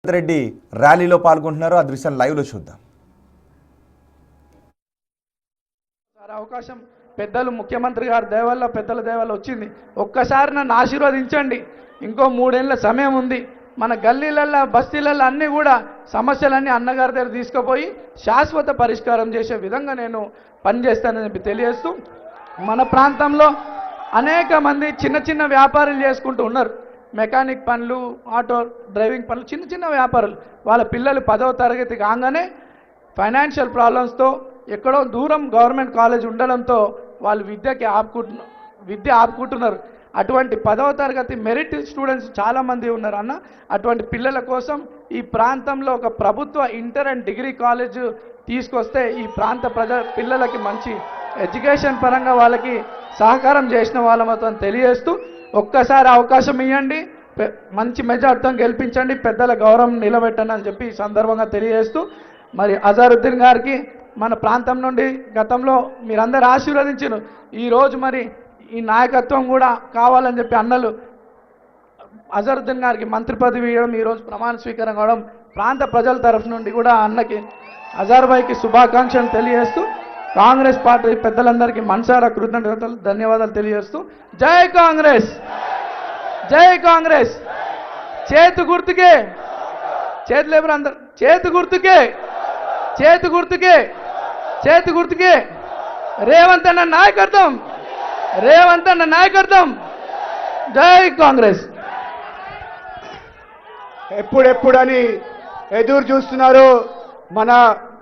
రెడ్డి ర్యాలీలో పాల్గొంటున్నారు. ఆ దృశ్యాన్ని లైవ్లో చూద్దాం. అవకాశం పెద్దలు ముఖ్యమంత్రి గారు దయవల్ల పెద్దల దయవల్ల వచ్చింది. ఒక్కసారి నన్ను ఆశీర్వదించండి. ఇంకో 3 ఏళ్ల సమయం ఉంది. మన గల్లీలల్లో బస్తీలల్లో అన్నీ కూడా సమస్యలన్నీ అన్నగారి దగ్గర తీసుకుపోయి శాశ్వత పరిష్కారం చేసే విధంగా నేను పనిచేస్తానని చెప్పి తెలియజేస్తూ, మన ప్రాంతంలో అనేక మంది చిన్న చిన్న వ్యాపారాలు చేసుకుంటూ ఉన్నారు. మెకానిక్ పనులు, ఆటో డ్రైవింగ్ పనులు, చిన్న చిన్న వ్యాపారాలు. వాళ్ళ పిల్లలు 10వ తరగతి కాగానే ఫైనాన్షియల్ ప్రాబ్లమ్స్తో ఎక్కడో దూరం గవర్నమెంట్ కాలేజ్ ఉండడంతో వాళ్ళు విద్య ఆపుకుంటున్నారు. అటువంటి 10వ తరగతి మెరిట్ స్టూడెంట్స్ చాలామంది ఉన్నారు అన్న. అటువంటి పిల్లల కోసం ఈ ప్రాంతంలో ఒక ప్రభుత్వ ఇంటర్ అండ్ డిగ్రీ కాలేజ్ తీసుకొస్తే ఈ ప్రాంత పిల్లలకి మంచి ఎడ్యుకేషన్ పరంగా వాళ్ళకి సహకారం చేసిన వాళ్ళతో తెలియజేస్తూ, ఒక్కసారి అవకాశం ఇవ్వండి, మంచి మెజార్టీతో గెలిపించండి, పెద్దల గౌరవం నిలబెట్టండి అని చెప్పి ఈ సందర్భంగా తెలియజేస్తూ, మరి అజారుద్దీన్ గారికి మన ప్రాంతం నుండి గతంలో మీరందరూ ఆశీర్వదించారు. ఈరోజు మరి ఈ నాయకత్వం కూడా కావాలని చెప్పి అన్నలు అజరుద్దీన్ గారికి మంత్రి పదవి ఇవ్వడం, ఈరోజు ప్రమాణ స్వీకారం కావడం, ప్రాంత ప్రజల తరఫు నుండి కూడా అన్నకి అజార్ భాయ్కి శుభాకాంక్షలు తెలియజేస్తూ, కాంగ్రెస్ పార్టీ పెద్దలందరికీ మనసారా కృతజ్ఞతలు ధన్యవాదాలు తెలియజేస్తూ, జై కాంగ్రెస్, జై కాంగ్రెస్. చేతు గుర్తుకే, చేతులు ఎవరు అందరు, చేతు గుర్తుకే, చేతు గుర్తుకే, చేతు గుర్తుకే. రేవంత్ అన్న నాయకత్వం, రేవంత్ అన్న నాయకత్వం. జై కాంగ్రెస్. ఎప్పుడెప్పుడని ఎదురు చూస్తున్నారు మన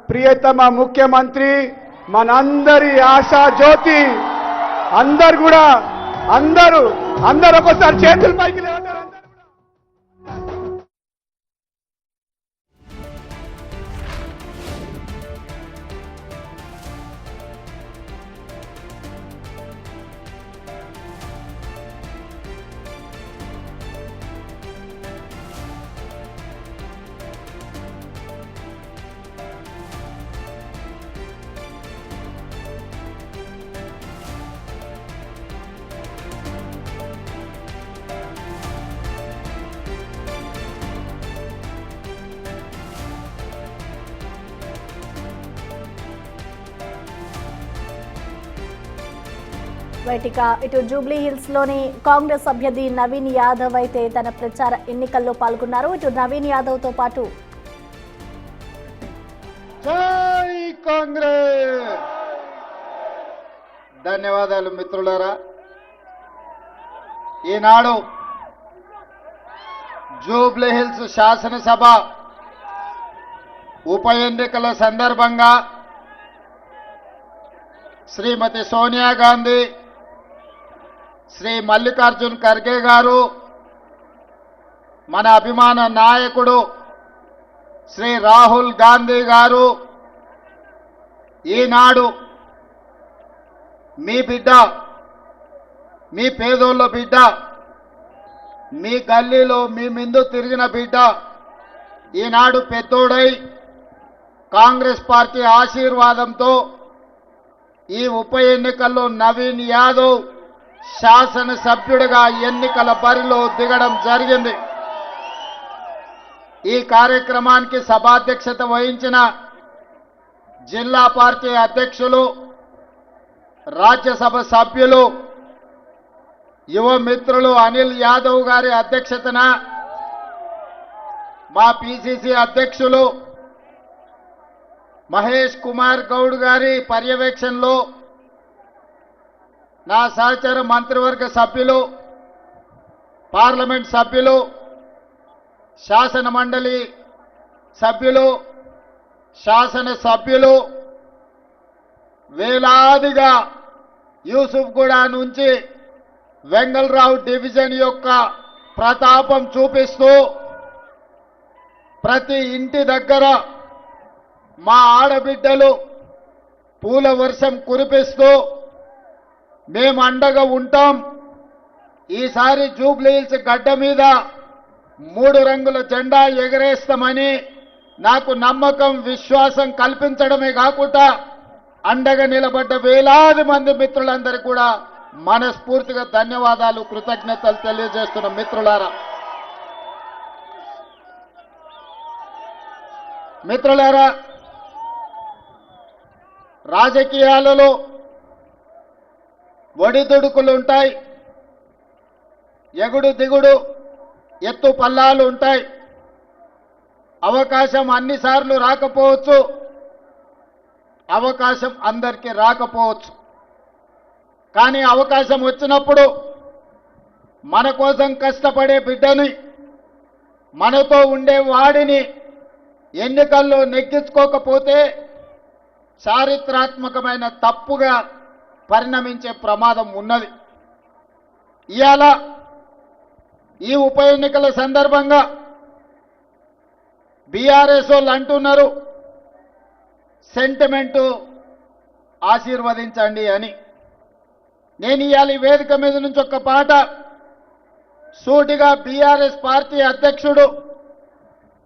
ప్రియతమ ముఖ్యమంత్రి, మనందరి ఆశా జ్యోతి. అందరూ ఒకసారి చేతుల పైకి లేవంటారు. బయటిక ఇటు జూబ్లీ హిల్స్ లోని కాంగ్రెస్ అభ్యర్థి నవీన్ యాదవ్ అయితే తన ప్రచార ఎన్నికల్లో పాల్గొన్నారు. ఇటు నవీన్ యాదవ్ తో పాటు జై కాంగ్రెస్. ధన్యవాదాలు మిత్రులారా. ఈనాడు జూబ్లీ హిల్స్ శాసనసభ ఉప ఎన్నికల సందర్భంగా శ్రీమతి సోనియా గాంధీ, శ్రీ మల్లికార్జున్ ఖర్గే గారు, మన అభిమాన నాయకుడు శ్రీ రాహుల్ గాంధీ గారు ఈనాడు మీ బిడ్డ, మీ పేదోళ్ళ బిడ్డ, మీ గల్లీలో మీ ముందు తిరిగిన బిడ్డ ఈనాడు పెద్దోడై కాంగ్రెస్ పార్టీ ఆశీర్వాదంతో ఈ ఉప ఎన్నికల్లో నవీన్ యాదవ్ శాసనసభ్యుడిగా ఎన్నికల బరిలో దిగడం జరిగింది. ఈ కార్యక్రమానికి సభాధ్యక్షత వహించిన జిల్లా పార్టీ అధ్యక్షులు, రాజ్యసభ సభ్యులు, యువ మిత్రులు అనిల్ యాదవ్ గారి అధ్యక్షతన మా పిసిసి అధ్యక్షులు మహేష్ కుమార్ గౌడ్ గారి పర్యవేక్షణలో నా సహచర మంత్రివర్గ సభ్యులు, పార్లమెంట్ సభ్యులు, శాసన మండలి సభ్యులు, శాసనసభ్యులు వేలాదిగా యూసుఫ్గూడ నుంచి వెంగళరావు డివిజన్ యొక్క ప్రతాపం చూపిస్తూ ప్రతి ఇంటి దగ్గర మా ఆడబిడ్డలు పూల వర్షం కురిపిస్తూ మేము అండగా ఉంటాం, ఈసారి జూబ్లీ హిల్స్ గడ్డ మీద 3 రంగుల జెండా ఎగరేస్తామని నాకు నమ్మకం, విశ్వాసం కల్పించడమే కాకుండా అండగా నిలబడ్డ వేలాది మంది మిత్రులందరికీ కూడా మనస్ఫూర్తిగా ధన్యవాదాలు, కృతజ్ఞతలు తెలియజేస్తున్న మిత్రులారా. మిత్రులారా, రాజకీయాలలో ఒడిదుడుకులు ఉంటాయి, ఎగుడు దిగుడు ఎత్తు పల్లాలు ఉంటాయి. అవకాశం అన్నిసార్లు రాకపోవచ్చు, అవకాశం అందరికీ రాకపోవచ్చు. కానీ అవకాశం వచ్చినప్పుడు మన కోసం కష్టపడే బిడ్డని, మనతో ఉండే వాడిని ఎన్నికల్లో నెగ్గించుకోకపోతే చారిత్రాత్మకమైన తప్పుగా పరిణమించే ప్రమాదం ఉన్నది. ఇవాళ ఈ ఉప ఎన్నికల సందర్భంగా బీఆర్ఎస్ వాళ్ళు అంటున్నారు సెంటిమెంటు ఆశీర్వదించండి అని. నేను ఇవాళ ఈ వేదిక మీద నుంచి ఒక పాట సూటిగా బీఆర్ఎస్ పార్టీ అధ్యక్షుడు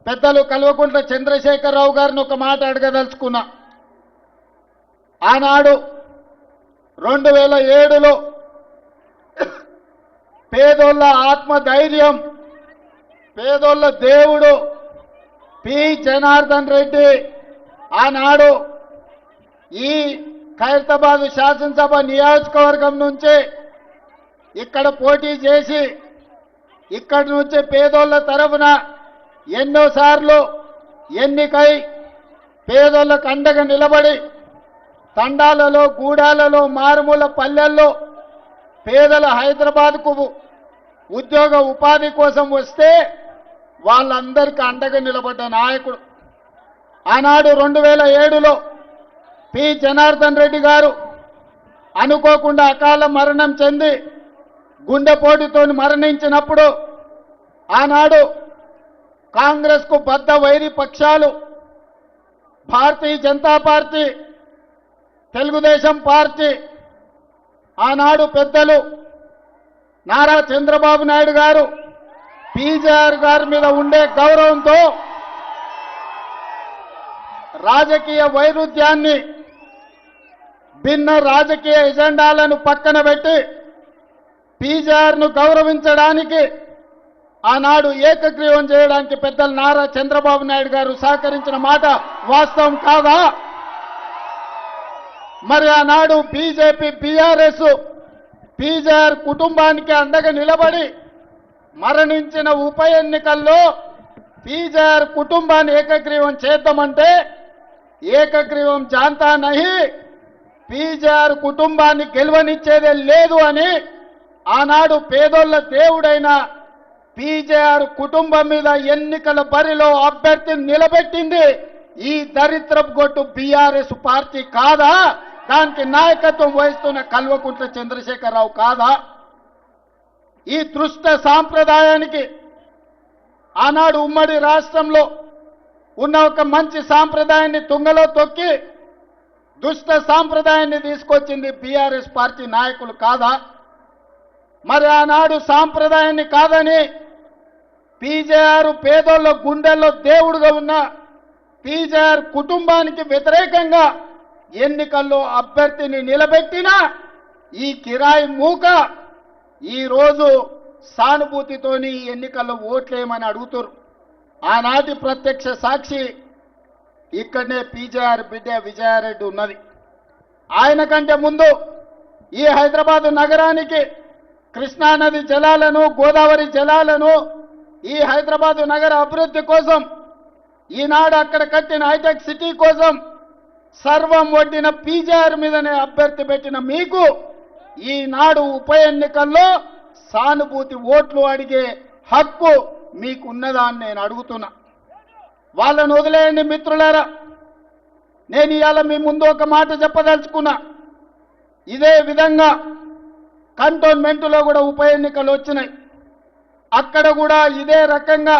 పెద్దలు కల్వకుంట్ల చంద్రశేఖరరావు గారిని ఒక మాట అడగదలుచుకున్నా. ఆనాడు 2007లో పేదోళ్ళ ఆత్మధైర్యం, పేదోళ్ళ దేవుడు పి జనార్దన్ రెడ్డి ఆనాడు ఈ ఖైరతాబాద్ శాసనసభ నియోజకవర్గం నుంచి ఇక్కడ పోటీ చేసి ఇక్కడి నుంచి పేదోళ్ళ తరఫున ఎన్నోసార్లు ఎన్నికై పేదోళ్ళకు అండగా నిలబడి తండాలలో, గూడాలలో, మారుమూల పల్లెల్లో పేదల హైదరాబాద్కు ఉద్యోగ ఉపాధి కోసం వస్తే వాళ్ళందరికీ అండగా నిలబడ్డ నాయకుడు. ఆనాడు 2007లో పి జనార్దన్ రెడ్డి గారు అనుకోకుండా అకాల మరణం చెంది గుండెపోటుతో మరణించినప్పుడు ఆనాడు కాంగ్రెస్కు బద్ద వైరి పక్షాలు భారతీయ జనతా పార్టీ, తెలుగుదేశం పార్టీ, ఆనాడు పెద్దలు నారా చంద్రబాబు నాయుడు గారు పీజేఆర్ గారి మీద ఉండే గౌరవంతో రాజకీయ వైరుధ్యాన్ని, భిన్న రాజకీయ ఎజెండాలను పక్కన పెట్టి పీజేఆర్ను గౌరవించడానికి ఆనాడు ఏకగ్రీవం చేయడానికి పెద్దలు నారా చంద్రబాబు నాయుడు గారు సహకరించిన మాట వాస్తవం కాదా? మరి ఆనాడు బీజేపీ, బీఆర్ఎస్ పీజేఆర్ కుటుంబానికి అండగా నిలబడి మరణించిన ఉప ఎన్నికల్లో పీజేఆర్ కుటుంబాన్ని ఏకగ్రీవం చేద్దామంటే ఏకగ్రీవం జాంతా నహి, పీజేఆర్ కుటుంబాన్ని గెలవనిచ్చేదే లేదు అని ఆనాడు పేదోళ్ళ దేవుడైన పీజేఆర్ కుటుంబం మీద ఎన్నికల బరిలో అభ్యర్థిని నిలబెట్టింది ఈ దరిద్రపు గొట్టు బీఆర్ఎస్ పార్టీ కాదా? దానికి నాయకత్వం వహిస్తున్న కల్వకుంట్ల చంద్రశేఖరరావు కాదా? ఈ దృష్ట సాంప్రదాయానికి ఆనాడు ఉమ్మడి రాష్ట్రంలో ఉన్న ఒక మంచి సాంప్రదాయాన్ని తుంగలో తొక్కి దుష్ట సాంప్రదాయాన్ని తీసుకొచ్చింది బీఆర్ఎస్ పార్టీ నాయకులు కాదా? మరి ఆనాడు సాంప్రదాయాన్ని కాదని పీజేఆర్ పేదోళ్ళ గుండెల్లో దేవుడుగా ఉన్న పీజేఆర్ కుటుంబానికి వ్యతిరేకంగా ఎన్నికల్లో అభ్యర్థిని నిలబెట్టిన ఈ కిరాయి మూక ఈరోజు సానుభూతితోని ఎన్నికల్లో ఓట్లేయమని అడుగుతారు. ఆనాటి ప్రత్యక్ష సాక్షి ఇక్కడనే పీజేఆర్ బిడ్డ విజయారెడ్డి ఉన్నది. ఆయన కంటే ముందు ఈ హైదరాబాద్ నగరానికి కృష్ణానది జలాలను, గోదావరి జలాలను, ఈ హైదరాబాద్ నగర అభివృద్ధి కోసం, ఈనాడు అక్కడ కట్టిన హైటెక్ సిటీ కోసం సర్వం ఒడ్డిన పీజేఆర్ మీదనే అభ్యర్థి పెట్టిన మీకు ఈనాడు ఉప ఎన్నికల్లో సానుభూతి ఓట్లు అడిగే హక్కు మీకున్నదా అని నేను అడుగుతున్నా. వాళ్ళను వదిలేయండి మిత్రులారా. నేను ఇవాళ మీ ముందు ఒక మాట చెప్పదలుచుకున్నా. ఇదే విధంగా కంటోన్మెంట్లో కూడా ఉప ఎన్నికలు వచ్చినాయి. అక్కడ కూడా ఇదే రకంగా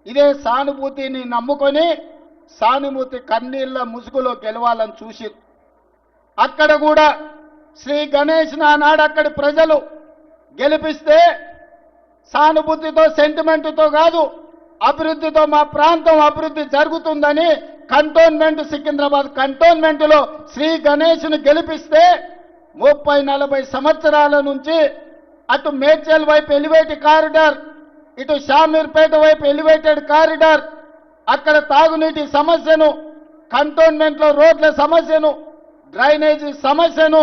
ఇదే సానుభూతిని నమ్ముకొని సానుభూతి కన్నీళ్ళ ముసుగులో గెలవాలని చూసి అక్కడ కూడా శ్రీ గణేష్ నాడు అక్కడి ప్రజలు గెలిపిస్తే సానుభూతితో, సెంటిమెంటుతో కాదు, అభివృద్ధితో మా ప్రాంతం అభివృద్ధి జరుగుతుందని కంటోన్మెంట్, సికింద్రాబాద్ కంటోన్మెంట్లో శ్రీ గణేష్ను గెలిపిస్తే 30-40 సంవత్సరాల నుంచి అటు మేడ్చల్ వైపు ఎలివేటెడ్ కారిడార్, ఇటు షామీర్పేట వైపు ఎలివేటెడ్ కారిడార్, అక్కడ తాగునీటి సమస్యను, కంటోన్మెంట్లో రోడ్ల సమస్యను, డ్రైనేజీ సమస్యను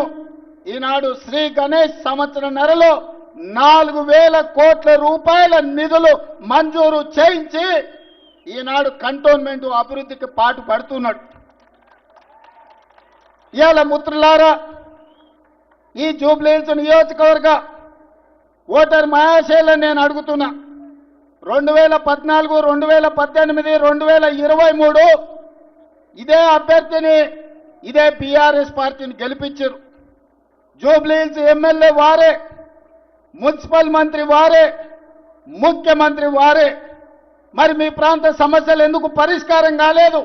ఈనాడు శ్రీ గణేష్ సంవత్సరన్నరలో 4,000 కోట్ల రూపాయల నిధులు మంజూరు చేయించి ఈనాడు కంటోన్మెంట్ అభివృద్ధికి పాటు పడుతున్నాడు. ఇవాళ మిత్రులారా, ఈ జూబ్లీహిల్స్ నియోజకవర్గ ఓటర్ మహాశైలను నేను అడుగుతున్నా. 2014, 2018, 2023 ఇదే అభ్యర్థిని, ఇదే బీఆర్ఎస్ పార్టీని గెలిపించారు. జూబ్లీహిల్స్ ఎమ్మెల్యే వారే, మున్సిపల్ మంత్రి వారే, ముఖ్యమంత్రి వారే. మరి మీ ప్రాంత సమస్యలు ఎందుకు పరిష్కారం కాలేదు?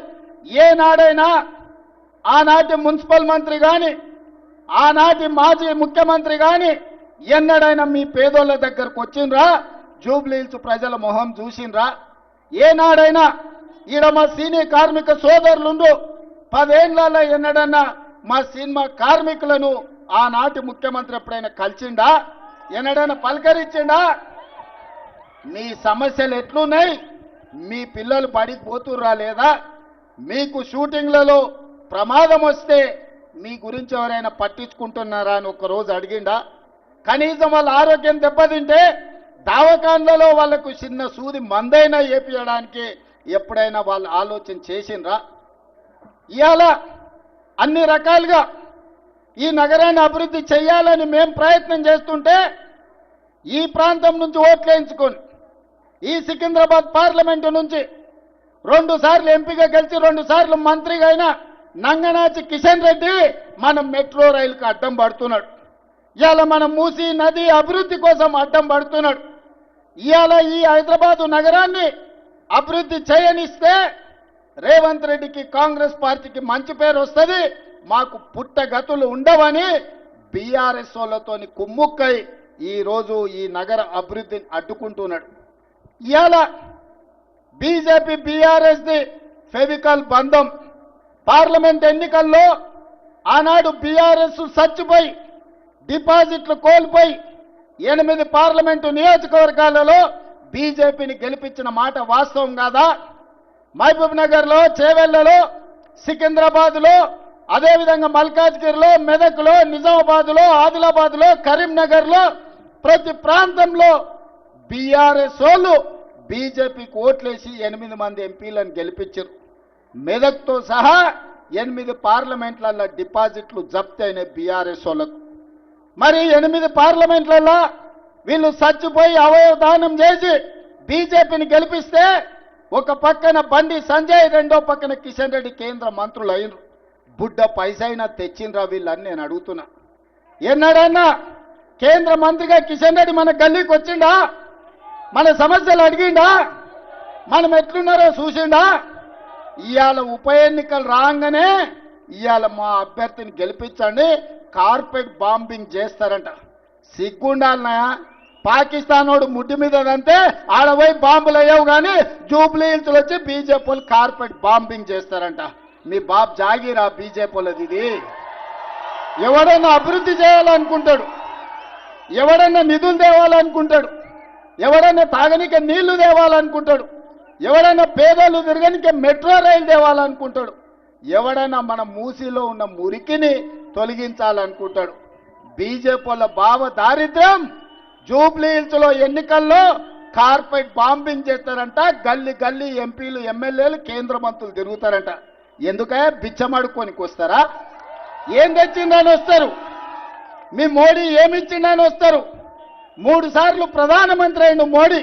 ఏనాడైనా ఆనాటి మున్సిపల్ మంత్రి కానీ, ఆనాటి మాజీ ముఖ్యమంత్రి కానీ ఎన్నడైనా మీ పేదోళ్ళ దగ్గరకు వచ్చిండ్రా? జూబ్లీహిల్స్ ప్రజల మొహం చూసిండ్రా? ఏనాడైనా ఈడ మా సీనియర్ కార్మిక సోదరులుండు 10 ఏళ్లలో ఎన్నడన్నా మా సినిమా కార్మికులను ఆనాటి ముఖ్యమంత్రి ఎప్పుడైనా కలిసిండా? ఎన్నడైనా పలకరించిండా? మీ సమస్యలు ఎట్లున్నాయి? మీ పిల్లలు బడికి పోతుర్రా లేదా? మీకు షూటింగ్లలో ప్రమాదం వస్తే మీ గురించి ఎవరైనా పట్టించుకుంటున్నారా అని ఒకరోజు అడిగిండా? కనీసం వాళ్ళ ఆరోగ్యం దెబ్బతింటే దవాఖాన్లలో వాళ్లకు చిన్న సూది మందైనా ఏపియడానికి ఎప్పుడైనా వాళ్ళు ఆలోచన చేసిండ్రా? ఇవాళ అన్ని రకాలుగా ఈ నగరాన్ని అభివృద్ధి చేయాలని మేము ప్రయత్నం చేస్తుంటే ఈ ప్రాంతం నుంచి ఓట్లు వేయించుకొని ఈ సికింద్రాబాద్ పార్లమెంటు నుంచి 2 సార్లు ఎంపీగా గెలిచి 2 సార్లు మంత్రిగా అయిన నంగనాచి కిషన్ రెడ్డి మనం మెట్రో రైలుకు అడ్డం పడుతున్నాడు. ఇవాళ మనం మూసీ నది అభివృద్ధి కోసం అడ్డం పడుతున్నాడు. ఇవాళ ఈ హైదరాబాదు నగరాన్ని అభివృద్ధి చేయనిస్తే రేవంత్ రెడ్డికి, కాంగ్రెస్ పార్టీకి మంచి పేరు వస్తుంది, మాకు పుట్టగతులు ఉండవని బీఆర్ఎస్ వాళ్ళతోని కుమ్ముక్కై ఈరోజు ఈ నగర అభివృద్ధిని అడ్డుకుంటున్నాడు. ఇవాళ బీజేపీ బీఆర్ఎస్ది ఫెవికల్ బంధం. పార్లమెంట్ ఎన్నికల్లో ఆనాడు బీఆర్ఎస్ చచ్చిపోయి డిపాజిట్లు కోల్పోయి 8 పార్లమెంటు నియోజకవర్గాలలో బీజేపీని గెలిపించిన మాట వాస్తవం కాదా? మహబూబ్ నగర్లో, చేవెళ్లలో, సికింద్రాబాద్లో, అదేవిధంగా మల్కాజ్గిరిలో, మెదక్లో, నిజామాబాద్లో, ఆదిలాబాద్లో, కరీంనగర్లో ప్రతి ప్రాంతంలో బీఆర్ఎస్ వాళ్ళు బీజేపీకి ఓట్లేసి 8 మంది ఎంపీలను గెలిపించారు. మెదక్తో సహా 8 పార్లమెంట్లలో డిపాజిట్లు జప్తు అయినాయి బీఆర్ఎస్ వాళ్ళకు. మరి 8 పార్లమెంట్లలో వీళ్ళు చచ్చిపోయి అవయవ దానం చేసి బీజేపీని గెలిపిస్తే ఒక పక్కన బండి సంజయ్, రెండో పక్కన కిషన్ రెడ్డి కేంద్ర మంత్రులు అయినరు. బుడ్డ పైసైనా తెచ్చిండ్రా వీళ్ళని నేను అడుగుతున్నా. ఎన్నడన్నా కేంద్ర మంత్రిగా కిషన్ రెడ్డి మన గల్లీకి వచ్చిండా? మన సమస్యలు అడిగిండా? మనం ఎట్లున్నారో చూసిండా? ఇవాళ ఉప ఎన్నికలు రాగానే ఇవాళ మా అభ్యర్థిని గెలిపించండి, కార్పెట్ బాంబింగ్ చేస్తారంట. సిగ్గుండాలన్నాయా? పాకిస్తాన్ వాడు ముడ్డి మీద అంతే ఆడపోయి బాంబులు అయ్యావు కానీ జూబ్లీహిల్స్ వచ్చి బీజేపీ వాళ్ళు కార్పెట్ బాంబింగ్ చేస్తారంట. మీ బాబు జాగీరా బీజేపీ వాళ్ళది ఇది. ఎవడన్నా అభివృద్ధి చేయాలనుకుంటాడు, ఎవడన్నా నిధులు తేవాలనుకుంటాడు, ఎవడన్నా తాగనికే నీళ్లు తేవాలనుకుంటాడు, ఎవడన్నా పేదలు తిరగనికే మెట్రో రైలు తేవాలనుకుంటాడు, ఎవడన్నా మన మూసీలో ఉన్న మురికిని తొలగించాలనుకుంటాడు. బీజేపీ వాళ్ళ భావ దారిద్ర్యం జూబ్లీహిల్స్ లో ఎన్నికల్లో కార్పెట్ బాంబింగ్ చేస్తారంట. గల్లీ గల్లీ ఎంపీలు, ఎమ్మెల్యేలు, కేంద్ర మంత్రులు తిరుగుతారంట. ఎందుకే బిచ్చమడుకోనికి వస్తారా? ఏం తెచ్చిందని వస్తారు? మీ మోడీ ఏమిచ్చిందని వస్తారు? 3 సార్లు ప్రధానమంత్రి అయిన మోడీ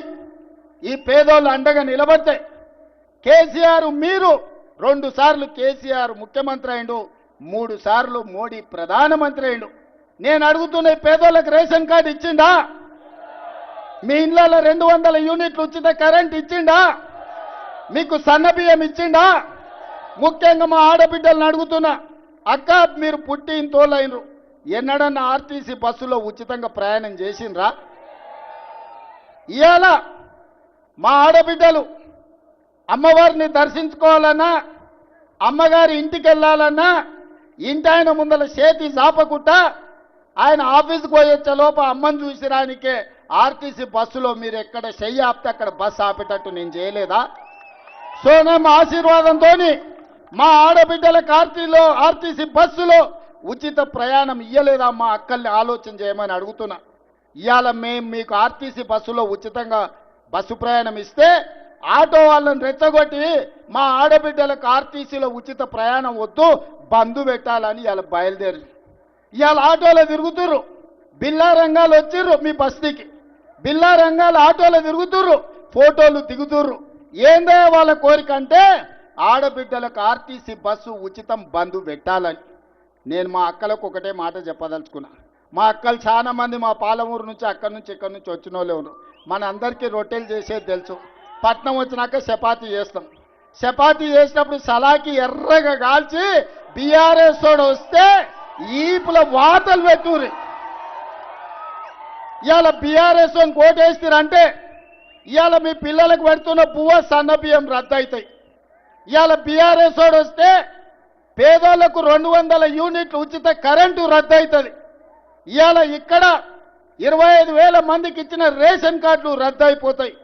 ఈ పేదోళ్ళు అండగా నిలబడితే, కేసీఆర్ మీరు 2 సార్లు కేసీఆర్ ముఖ్యమంత్రి అయిండు, 3 సార్లు మోడీ ప్రధానమంత్రి అయిండు. నేను అడుగుతున్న పేదోళ్ళకి రేషన్ కార్డు ఇచ్చిండా? మీ ఇళ్లలో 200 యూనిట్లు ఉచిత కరెంట్ ఇచ్చిండా? మీకు సన్నబియ్యం ఇచ్చిండా? ముఖ్యంగా మా ఆడబిడ్డలను అడుగుతున్నా, అక్క మీరు పుట్టి ఇంతోళ్ళైనరు, ఎన్నడన్నా ఆర్టీసీ బస్సులో ఉచితంగా ప్రయాణం చేసిండ్రా? ఇవాళ మా ఆడబిడ్డలు అమ్మవారిని దర్శించుకోవాలన్నా, అమ్మగారి ఇంటికి వెళ్ళాలన్నా ఇంటి ఆయన ముందల చేతి చాపకుండా ఆయన ఆఫీస్కి పోయొచ్చే లోప అమ్మని చూసిరానికే ఆర్టీసీ బస్సులో మీరు ఎక్కడ చెయ్యి ఆపితే అక్కడ బస్సు ఆపేటట్టు నేను చేయలేదా? సోనమ్మ ఆశీర్వాదంతో మా ఆడబిడ్డలకు ఆర్టీసీ బస్సులో ఉచిత ప్రయాణం ఇయ్యలేదా మా అక్కల్ని ఆలోచన చేయమని అడుగుతున్నా. ఇవాళ మేము మీకు ఆర్టీసీ బస్సులో ఉచితంగా బస్సు ప్రయాణం ఇస్తే ఆటో వాళ్ళని రెచ్చగొట్టి మా ఆడబిడ్డలకు ఆర్టీసీలో ఉచిత ప్రయాణం వద్దు బంధు పెట్టాలని ఇవాళ బయలుదేరి ఇవాళ ఆటోలో తిరుగుతుర్రు. బిల్లా రంగాలు వచ్చిర్రు మీ బస్తీకి, బిల్లా రంగాలు ఆటోలో తిరుగుతుర్రు, ఫోటోలు దిగుతుర్రు. ఏందో వాళ్ళ కోరిక అంటే ఆడబిడ్డలకు ఆర్టీసీ బస్సు ఉచితం బంధు పెట్టాలని. నేను మా అక్కలకు ఒకటే మాట చెప్పదలుచుకున్నా. మా అక్కలు చాలా మంది మా పాలమూరు నుంచి అక్కడి నుంచి ఇక్కడి నుంచి వచ్చిన వాళ్ళే ఉన్నారు. మన అందరికీ రొట్టెలు చేసేది తెలుసు. పట్నం వచ్చినాక చపాతీ చేస్తాం. చపాతీ చేసినప్పుడు సలాకి ఎర్రగా కాల్చి బీఆర్ఎస్ తోడు వస్తే ఈపుల వాతలు పెట్టుర్రి. ఇవాళ బీఆర్ఎస్ అని కోటేస్తారంటే ఇవాళ మీ పిల్లలకు పెడుతున్న పువ్వ సన్న బియ్యం రద్దు అవుతాయి. ఇవాళ బీఆర్ఎస్ తోడు వస్తే పేదోళ్లకు 200 యూనిట్లు ఉచిత కరెంటు రద్దు అవుతుంది. ఇవాళ ఇక్కడ 25,000 మందికి ఇచ్చిన రేషన్ కార్డులు రద్దు అయిపోతాయి.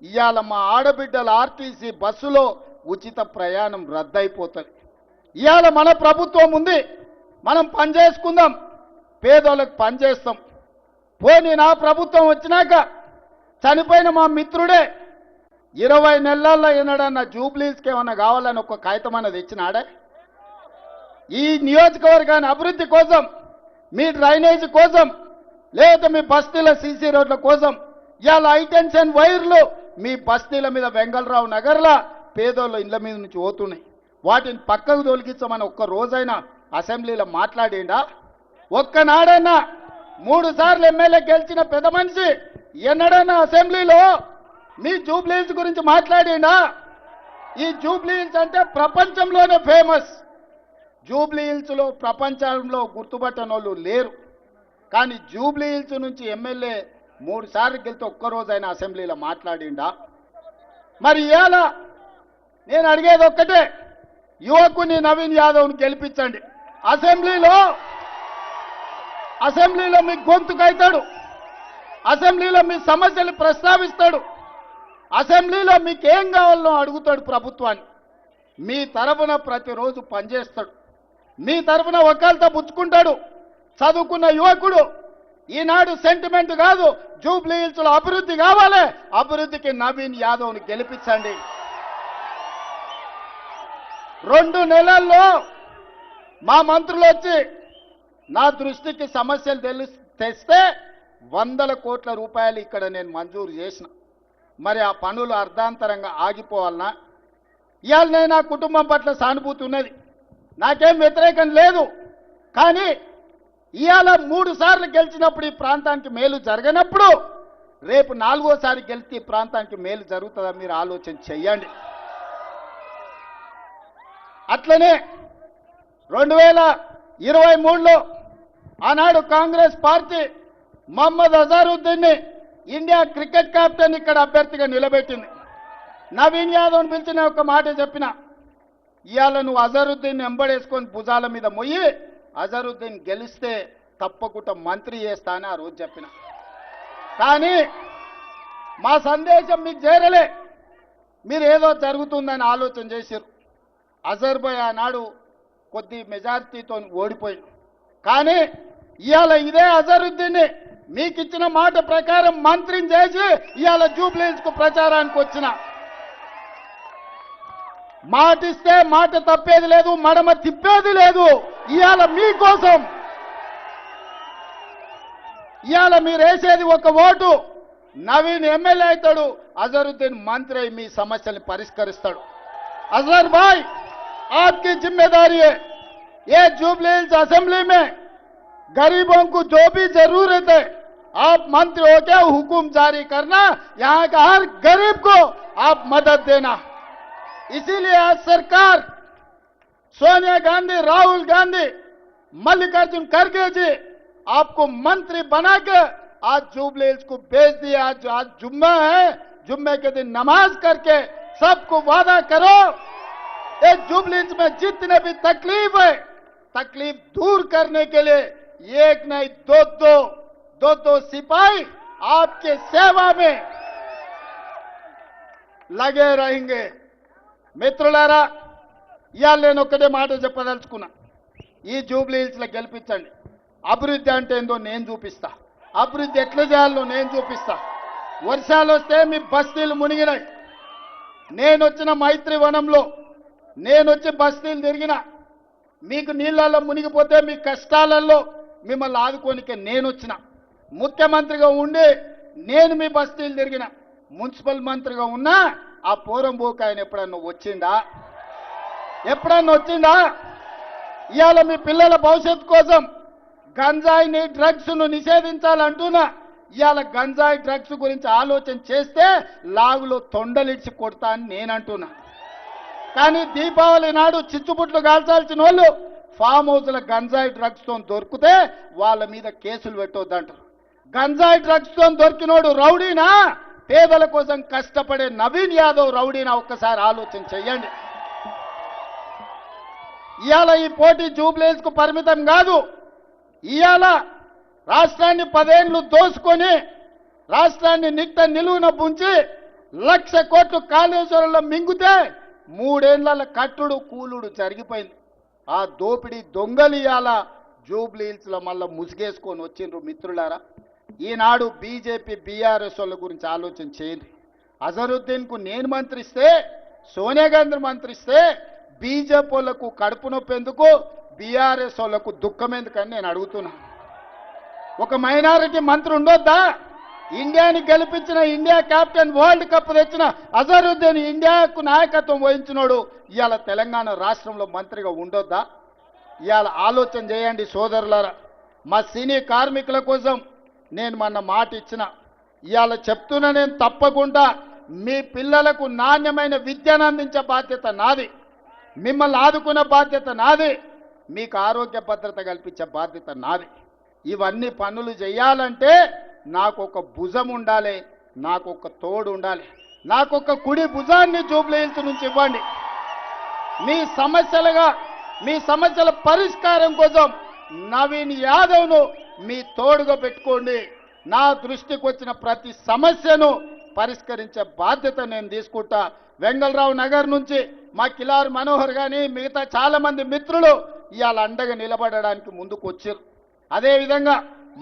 ఇవాళ మా ఆడబిడ్డల ఆర్టీసీ బస్సులో ఉచిత ప్రయాణం రద్దు అయిపోతుంది. ఇవాళ మన ప్రభుత్వం ఉంది, మనం పనిచేసుకుందాం, పేదోళ్ళకి పనిచేస్తాం. పోనీ నా ప్రభుత్వం వచ్చినాక చనిపోయిన మా మిత్రుడే 20 నెలల్లో ఏనాడన్నా జూబ్లీస్కి ఏమన్నా కావాలని ఒక కాగితం అన్నది ఇచ్చినాడే? ఈ నియోజకవర్గాన్ని అభివృద్ధి కోసం, మీ డ్రైనేజ్ కోసం, లేదా మీ బస్తీల సీసీ రోడ్ల కోసం ఇవాళ హైటెన్షన్ వైర్లు మీ బస్తీల మీద వెంగళరావు నగర్లా పేదోళ్ళ ఇళ్ల మీద నుంచి పోతున్నాయి. వాటిని పక్కకు తొలగించమని ఒక్క రోజైనా అసెంబ్లీలో మాట్లాడిండా? ఒక్కనాడైనా 3 సార్లు ఎమ్మెల్యే గెలిచిన పెద్ద మనిషి ఎన్నడన్నా అసెంబ్లీలో మీ జూబ్లీహిల్స్ గురించి మాట్లాడిండా? ఈ జూబ్లీహిల్స్ అంటే ప్రపంచంలోనే ఫేమస్. జూబ్లీహిల్స్లో ప్రపంచంలో గుర్తుపట్టని వాళ్ళు లేరు. కానీ జూబ్లీహిల్స్ నుంచి ఎమ్మెల్యే 3 సార్లు గెలితే ఒక్కరోజైనా అసెంబ్లీలో మాట్లాడిండా? మరి ఇవాళ నేను అడిగేది ఒక్కటే, యువకుని నవీన్ యాదవ్ని గెలిపించండి. అసెంబ్లీలో మీ గొంతుకైతాడు, అసెంబ్లీలో మీ సమస్యలు ప్రస్తావిస్తాడు, అసెంబ్లీలో మీకేం కావాలో అడుగుతాడు ప్రభుత్వాన్ని. మీ తరఫున ప్రతిరోజు పనిచేస్తాడు, మీ తరఫున ఒకళ్ళతో పుచ్చుకుంటాడు. చదువుకున్న యువకుడు. ఈనాడు సెంటిమెంట్ కాదు, జూబ్లీహిల్స్లో అభివృద్ధి కావాలి, అభివృద్ధికి నవీన్ యాదవ్ని గెలిపించండి. 2 నెలల్లో మా మంత్రులు వచ్చి నా దృష్టికి సమస్యలు తెస్తే 100 కోట్ల రూపాయలు ఇక్కడ నేను మంజూరు చేసిన. మరి ఆ పనులు అర్ధాంతరంగా ఆగిపోవాలనా? ఇవాళ నేను నా కుటుంబం పట్ల సానుభూతి ఉన్నది, నాకేం వ్యతిరేకం లేదు. కానీ ఇవాళ 3 సార్లు గెలిచినప్పుడు ఈ ప్రాంతానికి మేలు జరగనప్పుడు రేపు 4వసారి గెలిచి ఈ ప్రాంతానికి మేలు జరుగుతుందా మీరు ఆలోచన చెయ్యండి. అట్లనే 2023లో ఆనాడు కాంగ్రెస్ పార్టీ మహమ్మద్ అజారుద్దీన్ని ఇండియా క్రికెట్ కెప్టెన్ ఇక్కడ అభ్యర్థిగా నిలబెట్టింది. నవీన్ యాదవ్ని పిలిచిన ఒక మాట చెప్పిన, ఇవాళ నువ్వు అజరుద్దీన్ ఎంబడేసుకొని భుజాల మీద మొయ్యి అజరుద్దీన్ గెలిస్తే తప్పకుండా మంత్రి చేస్తా అని ఆ రోజు చెప్పిన. కానీ మా సందేశం మీకు చేరలే, మీరు ఏదో జరుగుతుందని ఆలోచన చేశారు. అజర్బై ఆనాడు కొద్ది మెజారిటీతో ఓడిపోయింది. కానీ ఇవాళ ఇదే అజరుద్దీన్ని మీకు ఇచ్చిన మాట ప్రకారం మంత్రిని చేసి ఇవాళ జూబ్లీహిల్స్కు ప్రచారానికి వచ్చిన. మాటిస్తే మాట తప్పేది లేదు, మడమ తిప్పేది లేదు. ఇవాళ మీకోసం, ఇవాళ మీరు వేసేది ఒక ఓటు, నవీన్ ఎమ్మెల్యే అవుతాడు, అజరుద్దీన్ మంత్రి అయి మీ సమస్యల్ని పరిష్కరిస్తాడు. అజర్ భాయ్, आपकी जिम्मेदारी है, ये जुबलीहिल्स असेंबली में गरीबों को जो भी जरूरत है आप मंत्री होकर हुकुम जारी करना, यहाँ का हर गरीब को आप मदद देना. इसीलिए आज सरकार सोनिया गांधी, राहुल गांधी, मल्लिकार्जुन खड़गे जी आपको मंत्री बनाकर आज जुबलीहिल्स को भेज दिया. आज जुम्मा है, जुम्मे के दिन नमाज करके सबको वादा करो, एक जुबलीहिल्स में जितने भी तकलीफ है, तकलीफ दूर करने के लिए एक नहीं दो सिपाही आपके सेवा में लगे रहेंगे. మిత్రులారా, ఇవాళ నేను ఒక్కటే మాట చెప్పదలుచుకున్నా. ఈ జూబ్లీ హిల్స్లో గెలిపించండి. అభివృద్ధి అంటే ఏందో నేను చూపిస్తా. అభివృద్ధి ఎట్లా చేయాలో నేను చూపిస్తా. వర్షాలు వస్తే మీ బస్తీలు మునిగినాయి. నేను వచ్చిన మైత్రి వనంలో నేను వచ్చి బస్తీలు తిరిగిన. మీకు నీళ్ళల్లో మునిగిపోతే మీ కష్టాలలో మిమ్మల్ని ఆదుకోనికే నేను వచ్చిన. ముఖ్యమంత్రిగా ఉండి నేను మీ బస్తీలు తిరిగిన. మున్సిపల్ మంత్రిగా ఉన్నా ఆ పోరంబోకు ఆయన ఎప్పుడన్నా వచ్చిందా? ఎప్పుడన్నా వచ్చిందా? ఇవాళ మీ పిల్లల భవిష్యత్తు కోసం గంజాయిని డ్రగ్స్ను నిషేధించాలంటున్నా. ఇవాళ గంజాయి డ్రగ్స్ గురించి ఆలోచన చేస్తే లాగులో తొండలిడ్చి కొడతా అని నేను అంటున్నా. కానీ దీపావళి నాడు చిచ్చుబుట్లు కాల్చాల్సిన వాళ్ళు ఫామ్ హౌస్ల గంజాయి డ్రగ్స్తో దొరికితే వాళ్ళ మీద కేసులు పెట్టొద్దంటారు. గంజాయి డ్రగ్స్తో దొరికినోడు రౌడీనా? పేదల కోసం కష్టపడే నవీన్ యాదవ్ రౌడీనా? ఒక్కసారి ఆలోచన చెయ్యండి. ఇవాళ ఈ పోటీ జూబ్లీహిల్స్కు పరిమితం కాదు. ఇవాళ రాష్ట్రాన్ని 10 ఏళ్లు దోసుకొని రాష్ట్రాన్ని నిట్ట నిలువున పుంచి 1,00,000 కోట్లు కాళేశ్వరంలో మింగితే 3 ఏళ్ల కట్టుడు కూలుడు జరిగిపోయింది. ఆ దోపిడీ దొంగలు ఇవాళ జూబ్లీహిల్స్లో మళ్ళీ ముసుగేసుకొని వచ్చిండ్రు. మిత్రులారా, ఈనాడు బీజేపీ బీఆర్ఎస్ వాళ్ళ గురించి ఆలోచన చేయండి. అజరుద్దీన్కు నేను మంత్రిస్తే, సోనియా గాంధీ మంత్రిస్తే బీజేపీ వాళ్ళకు కడుపు నొప్పి ఎందుకు, బీఆర్ఎస్ వాళ్ళకు దుఃఖం ఎందుకని నేను అడుగుతున్నా. ఒక మైనారిటీ మంత్రి ఉండొద్దా? ఇండియాని గెలిపించిన, ఇండియా కెప్టెన్, వరల్డ్ కప్ తెచ్చిన అజరుద్దీన్ ఇండియాకు నాయకత్వం వహించినోడు ఇవాళ తెలంగాణ రాష్ట్రంలో మంత్రిగా ఉండొద్దా? ఇవాళ ఆలోచన చేయండి సోదరులారా. మా సినీ కార్మికుల కోసం నేను మొన్న మాట ఇచ్చిన. ఇవాళ చెప్తున్నా, నేను తప్పకుండా మీ పిల్లలకు నాణ్యమైన విద్యను అందించే బాధ్యత నాది. మిమ్మల్ని ఆదుకునే బాధ్యత నాది. మీకు ఆరోగ్య భద్రత కల్పించే బాధ్యత నాది. ఇవన్నీ పనులు చేయాలంటే నాకు ఒక భుజం ఉండాలి, నాకు ఒక తోడు ఉండాలి. నాకు ఒక కుడి భుజాన్ని జూబ్లీహిల్స్ నుంచి ఇవ్వండి. మీ సమస్యల పరిష్కారం కోసం నవీన్ యాదవ్ను మీ తోడుగా పెట్టుకోండి. నా దృష్టికి వచ్చిన ప్రతి సమస్యను పరిష్కరించే బాధ్యత నేను తీసుకుంటా. వెంగళరావు నగర్ నుంచి మా కిలారి మనోహర్ కానీ మిగతా చాలా మంది మిత్రులు ఇవాళ అండగా నిలబడడానికి ముందుకు వచ్చారు. అదేవిధంగా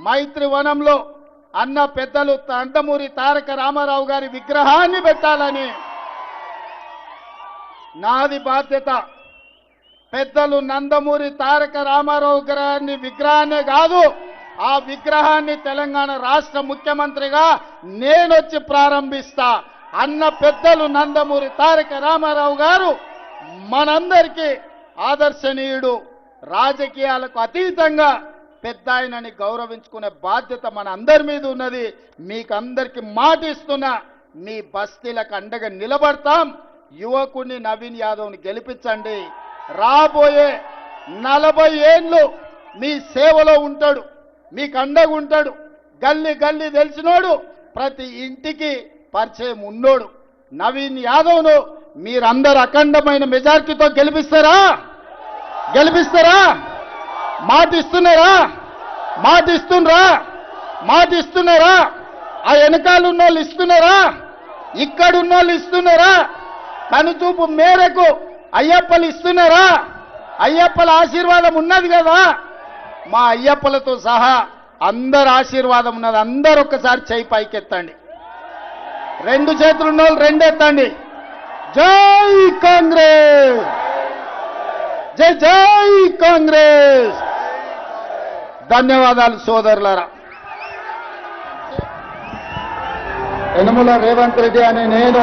మైత్రి వనంలో అన్న పెద్దలు నందమూరి తారక రామారావు గారి విగ్రహాన్ని పెట్టాలని నాది బాధ్యత. పెద్దలు నందమూరి తారక రామారావు గారి విగ్రహాన్నే కాదు, ఆ విగ్రహాన్ని తెలంగాణ రాష్ట్ర ముఖ్యమంత్రిగా నేనొచ్చి ప్రారంభిస్తా. అన్న పెద్దలు నందమూరి తారక రామారావు గారు మనందరికీ ఆదర్శనీయుడు. రాజకీయాలకు అతీతంగా పెద్ద ఆయనని గౌరవించుకునే బాధ్యత మన అందరి మీద ఉన్నది. మీకందరికీ మాట ఇస్తున్నా, మీ బస్తీలకు అండగా నిలబడతాం. యువకుడిని నవీన్ యాదవ్ని గెలిపించండి. రాబోయే 40 ఏళ్ళు మీ సేవలో ఉంటాడు, మీకు అండగా ఉంటాడు. గల్లీ గల్లీ తెలిసినోడు, ప్రతి ఇంటికి పరిచయం ఉన్నోడు నవీన్ యాదవ్ను మీరందరూ అఖండమైన మెజార్టీతో గెలిపిస్తారా? మాట ఇస్తున్నారా? ఆ వెనకాల ఉన్నోళ్ళు ఇస్తున్నారా? ఇక్కడ ఉన్నోళ్ళు ఇస్తున్నారా? కనుచూపు మేరకు అయ్యప్పలు ఇస్తున్నారా? అయ్యప్పల ఆశీర్వాదం ఉన్నది కదా. మా అయ్యప్పలతో సహా అందరు ఆశీర్వాదం ఉన్నది. అందరూ ఒక్కసారి చేయి పైకెత్తండి. 2 చేతులు ఉన్నోళ్ళు 2 ఎత్తండి. జై కాంగ్రెస్, జై కాంగ్రెస్. ధన్యవాదాలు సోదరులారా. యనమల రేవంత్ రెడ్డి అనే నేను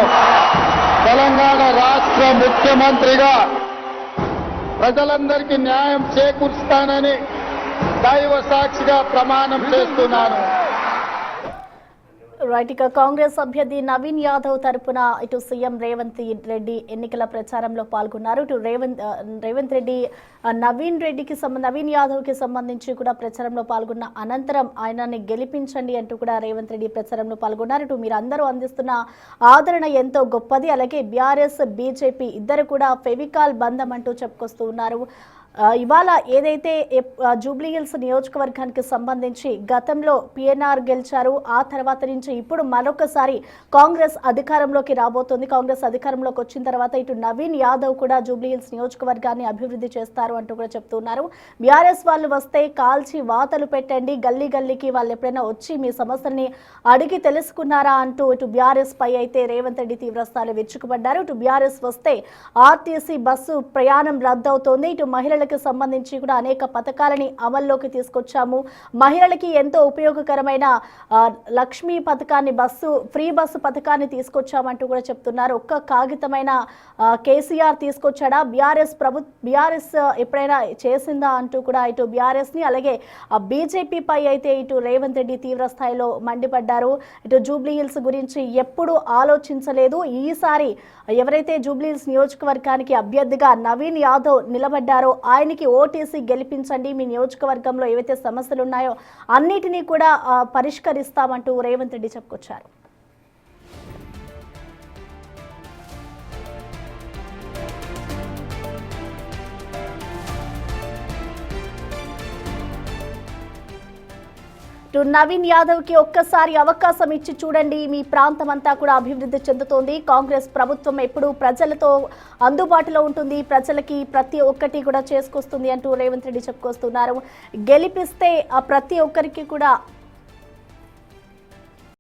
తెలంగాణ రాష్ట్ర ముఖ్యమంత్రిగా ప్రజలందరికీ న్యాయం చేకూరుస్తానని దైవ సాక్షిగా ప్రమాణం చేస్తున్నాను. రైట్, ఇక కాంగ్రెస్ అభ్యర్థి నవీన్ యాదవ్ తరపున ఇటు సీఎం రేవంత్ రెడ్డి ఎన్నికల ప్రచారంలో పాల్గొన్నారు. ఇటు రేవంత్ రెడ్డి నవీన్ యాదవ్కి సంబంధించి కూడా ప్రచారంలో పాల్గొన్న అనంతరం ఆయనని గెలిపించండి అంటూ కూడా రేవంత్ రెడ్డి ప్రచారంలో పాల్గొన్నారు. ఇటు మీరు అందరూ అందిస్తున్న ఆదరణ ఎంతో గొప్పది. అలాగే బీఆర్ఎస్ బీజేపీ ఇద్దరు కూడా ఫెవికాల్ బంధం అంటూ చెప్పుకొస్తూ ఉన్నారు. ఇవాళ ఏదైతే జూబ్లీ హిల్స్ నియోజకవర్గానికి సంబంధించి గతంలో పిఎన్ఆర్ గెలిచారు, ఆ తర్వాత నుంచి ఇప్పుడు మరొకసారి కాంగ్రెస్ అధికారంలోకి రాబోతోంది. కాంగ్రెస్ అధికారంలోకి వచ్చిన తర్వాత ఇటు నవీన్ యాదవ్ కూడా జూబ్లీ హిల్స్ నియోజకవర్గాన్ని అభివృద్ధి చేస్తారు అంటూ కూడా చెప్తున్నారు. బీఆర్ఎస్ వాళ్ళు వస్తే కాల్చి వాతలు పెట్టండి, గల్లీ గల్లీకి వాళ్ళు ఎప్పుడైనా వచ్చి మీ సమస్యల్ని అడిగి తెలుసుకున్నారా అంటూ ఇటు బీఆర్ఎస్ పై అయితే రేవంత్ రెడ్డి తీవ్రస్థాయిలో విరుచుకుపడ్డారు. ఇటు బీఆర్ఎస్ వస్తే ఆర్టీసీ బస్సు ప్రయాణం రద్దవుతోంది. ఇటు మహిళలకు సంబంధించి కూడా అనేక పథకాలని అమల్లోకి తీసుకొచ్చాము, మహిళలకి ఎంతో ఉపయోగకరమైన లక్ష్మీ పథకాన్ని ఫ్రీ బస్సు పథకాన్ని తీసుకొచ్చామంటూ కూడా చెప్తున్నారు. ఒక్క కాగితమైన కేసీఆర్ తీసుకొచ్చాడా, బీఆర్ఎస్ ఎప్పుడైనా చేసిందా అంటూ కూడా ఇటు బీఆర్ఎస్ ని అలాగే బీజేపీ పై అయితే ఇటు రేవంత్ రెడ్డి తీవ్ర స్థాయిలో మండిపడ్డారు. ఇటు జూబ్లీ హిల్స్ గురించి ఎప్పుడు ఆలోచించలేదు, ఈసారి ఎవరైతే జూబ్లీ హిల్స్ నియోజకవర్గానికి అభ్యర్థిగా నవీన్ యాదవ్ నిలబడ్డారో ఆయనకి ఓటేసి గెలిపించండి, మీ నియోజకవర్గంలో ఏవైతే సమస్యలు ఉన్నాయో అన్నిటినీ కూడా పరిష్కరిస్తామంటూ రేవంత్ రెడ్డి చెప్పుకొచ్చారు. నవీన్ యాదవ్ కి ఒక్కసారి అవకాశం ఇచ్చి చూడండి, మీ ప్రాంతం అంతా కూడా అభివృద్ధి చెందుతోంది. కాంగ్రెస్ ప్రభుత్వం ఎప్పుడు ప్రజలతో అందుబాటులో ఉంటుంది, ప్రజలకి ప్రతి ఒక్కటి కూడా చేసుకొస్తుంది అంటూ రేవంత్ రెడ్డి చెప్పుకొస్తున్నారు. గెలిపిస్తే ప్రతి ఒక్కరికి కూడా